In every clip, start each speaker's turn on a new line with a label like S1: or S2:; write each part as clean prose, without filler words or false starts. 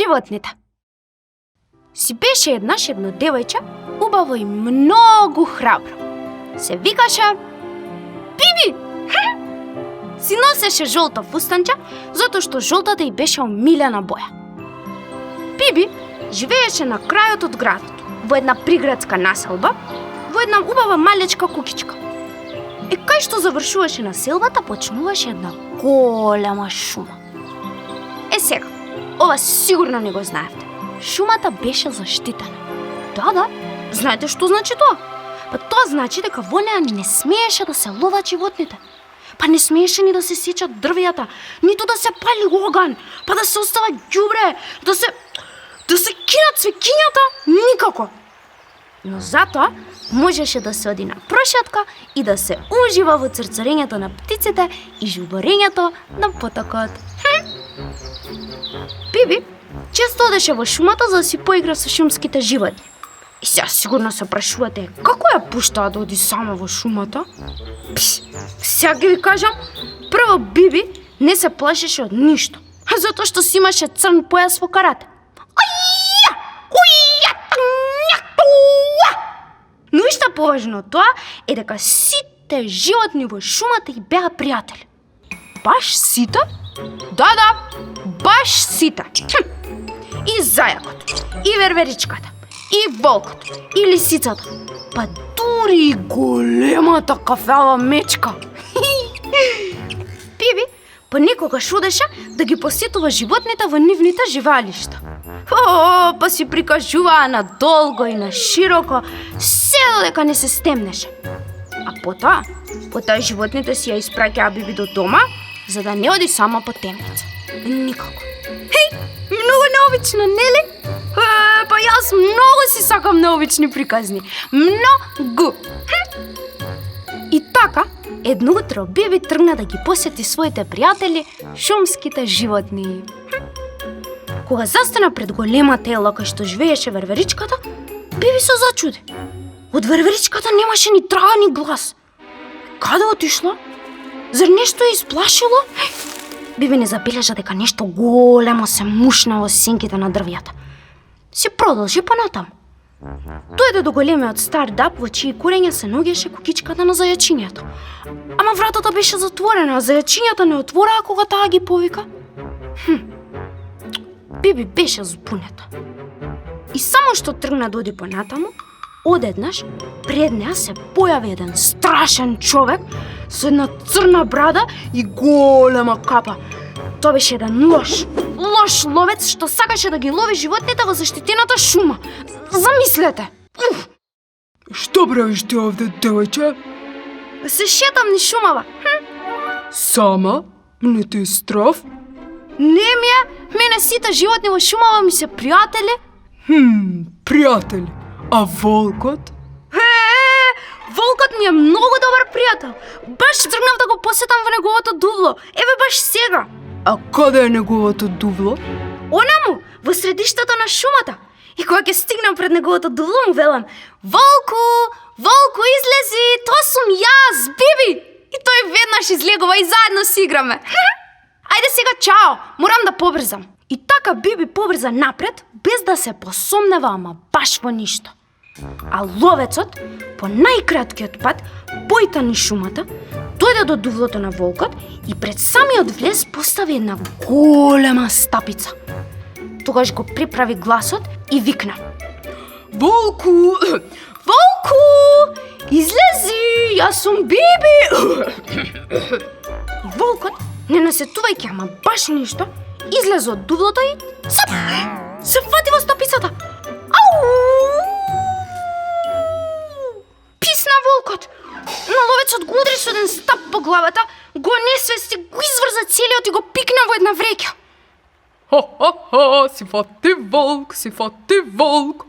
S1: животните. Си беше еднаш едно девојче, убаво и многу храбро. Се викаше Биби. Си носеше жолто фустанче, затоа што жолтата й беше омилена боја. Биби живееше на крајот од градот, во една приградска населба, во една убава малечка кукичка. И кај што завршуваше населбата, почнуваше една голема шума. Сега, ова сигурно не го знаевте. Шумата беше заштитена. Да, знаете што значи тоа? Па тоа значи дека во неа не смееше да се ловат животните. Па не смееше ни да се сечат дрвјата, ниту да се пали оган, па да се остава ѓубре, да се кинат цвеќињата, никако. Но затоа можеше да се оди на прошетка и да се ужива во црцарењето на птиците и жуборењето на потокот. Биби често одеше во шумата за да си поигра со шумските животни. И сега сигурно се прашувате, како ја пуштаа да оди сама во шумата? Сега ги ви кажам, прво Биби не се плашеше од ништо, затоа што си имаше црн појас во карате. Но и што поважно од тоа е дека сите животни во шумата и беа пријатели. Баш сите? Да, баш сите. И зајакот, и верверичката, и волкот, и лисицата, па дури и големата кафеава мечка. Биби понекогаш одеше да ги посетува животните во нивните живеалишта. Па си прикажуваа надолго и на широко, се додека не се стемнеше. А потоа животните си ја испраќаа Биби до дома, за да не оди сама по темница. Никако. Многу необично, нели? Па јас многу си сакам необични приказни. Многу. И така, едно утро Биби тргна да ги посети своите пријатели, шумските животни. Кога застана пред големата ела кај што живееше верверичката, Биби се зачуди. Од верверичката немаше ни трага ни глас. Каде отишла? Зар нешто ја исплашило? Биби не забележа дека нешто големо се мушна во сенките на дрвјата. Си продолжи понатаму. Дојде до големиот стар даб во чии корења се ногеше кукичката на зајачињето. Ама вратата беше затворена, а зајачињата не отвораа кога таа ги повика. Биби беше збунета. И само што тргна да оди понатаму, одеднаш пред неа се појави еден страшен човек со една црна брада и голема капа. Тоа беше еден лош ловец што сакаше да ги лови животните во заштитената шума. Замислете!
S2: Што правиш ти овде, девојче?
S1: Се шетам низ шумава.
S2: Сама? Не ти е страв?
S1: Не ми е, мене сите животни во шумава ми се пријатели.
S2: Пријатели. А волкот?
S1: Волкот ми е многу добар пријател. Баш тргнав да го посетам во неговото дувло. Еве баш сега.
S2: А каде е неговото дувло?
S1: Онаму, во средиштето на шумата. И кога ќе стигнам пред неговото дувло, му велам: Волку, излези, тоа сум јас, Биби. И тој веднаш излегува и заедно си играме. Ајде сега, чао, морам да побрзам. И така Биби побрза напред, без да се посомнева, ама баш во ништо. А ловецот, по најкраткиот пат, појта низ шумата, дојде до дувлото на волкот и пред самиот влез постави една голема стапица. Тогаш го приправи гласот и викна:
S2: Волку!
S1: Излези, јас сум Биби! И волкот, не насетувајќи ама баш ништо, излезе од дувлото и се фати во стапицата. Писна волкот, но ловецот го удри со еден стап по главата, го несвести, го изврза целиот и го пикна во една вреќа.
S2: Си фати волк,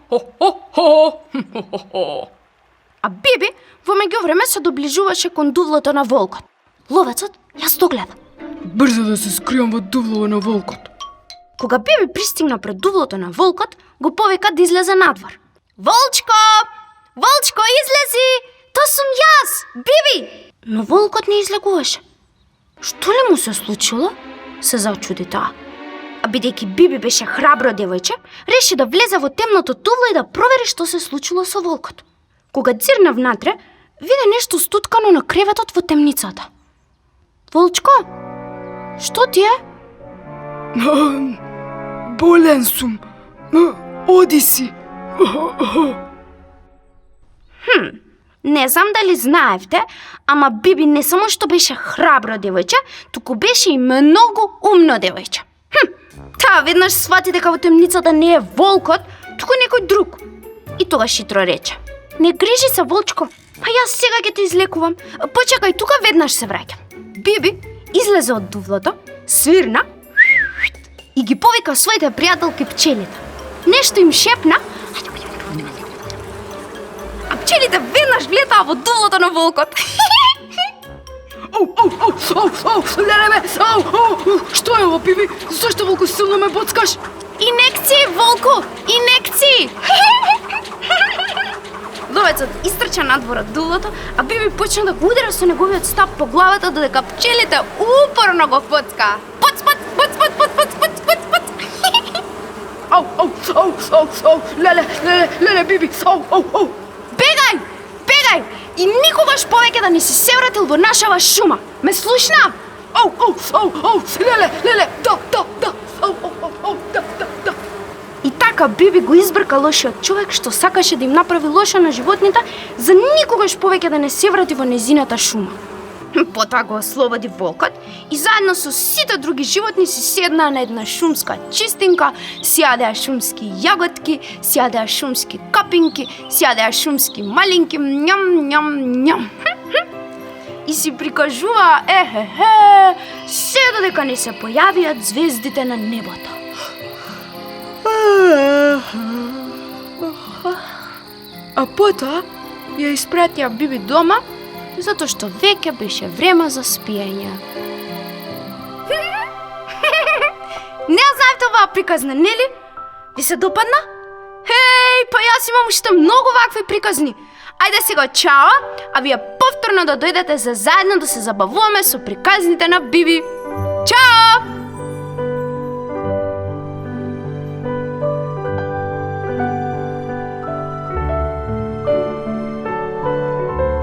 S1: А Биби во меѓувреме се доближуваше кон дувлото на волкот. Ловецот јас догледа.
S2: Брзо да се скријам во дувлото на волкот.
S1: Кога Биби пристигна пред дувлото на волкот, го повика да излезе надвор. Волчко, излези! Тоа сум јас, Биби! Но волкот не излегуваше. Што ли му се случило? Се зачуди таа. А бидејќи Биби беше храбро девојче, реши да влезе во темното тувло и да провери што се случило со волкот. Кога дзирна внатре, виде нешто стуткано на креветот во темницата. Волчко, што ти е?
S2: Болен сум. Оди си.
S1: Не знам дали знаевте, ама Биби не само што беше храбро девојче, туку беше и многу умно девојче. Таа веднаш свати дека во темницата не е волкот, туку некој друг. И тогаш хитро рече: "Не грижи се, волчко, па јас сега ќе те излекувам. Почекај, тука веднаш се враќам." Биби излезе од дувлото, свирна и ги повика своите пријателки пчелите. Нешто им шепна, а пчелите веднаш влетаа во дувлото на волкот.
S2: Леле, што е ова, Биби? Зошто волку силно ме боцкаш?
S1: Инекции, волку, инекции! Ловецот истрча надвор од дувлото, а Биби почна да го удара со неговиот стап по главата, додека пчелите упорно го поцка. Поц, поц, поц, поц, поц, поц, поц, поц, поц.
S2: Леле, Биби,
S1: Бегај, бегај! И никогаш повеќе да не си се вратил во нашава шума. Ме слушна?
S2: Леле, да.
S1: И така Биби го избрка лошиот човек што сакаше да им направи лошо на животните, за никогаш повеќе да не се врати во незината шума. Потоа го ослободи волкот и заедно со сите други животни си седнаа на една шумска чистинка, си јадеа шумски јаготки, си јадеа шумски капинки, си јадеа шумски малинки, нјам. И си прикажуваа се додека не се појавиат звездите на небото. А потоа ја испратија Биби дома, затоа што веќе беше време за спиење. Не знаевте оваа приказна, нели? Ви се допадна? Хеј, па јас имам уште многу вакви приказни. Ајде сега чао, а вие повторно да дојдете за заедно да се забавуваме со приказните на Биби.